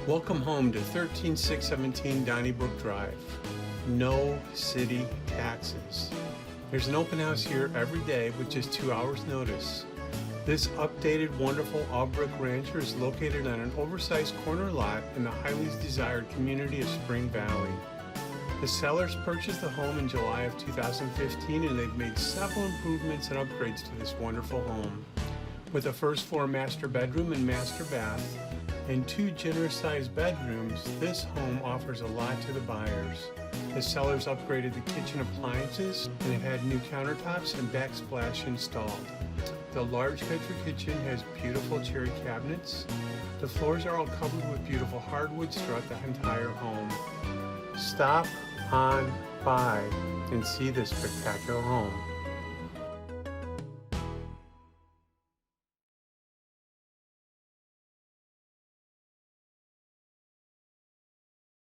Welcome home to 13617 Donnybrook Drive. No city taxes. There's an open house here every day with just 2 hours notice. This updated, wonderful all-brick rancher is located on an oversized corner lot in the highly desired community of Spring Valley. The sellers purchased the home in July of 2015 and they've made several improvements and upgrades to this wonderful home. With a first floor master bedroom and master bath, and 2 generous-sized bedrooms, this home offers a lot to the buyers. The sellers upgraded the kitchen appliances and it had new countertops and backsplash installed. The large country kitchen has beautiful cherry cabinets. The floors are all covered with beautiful hardwoods throughout the entire home. Stop on by and see this spectacular home.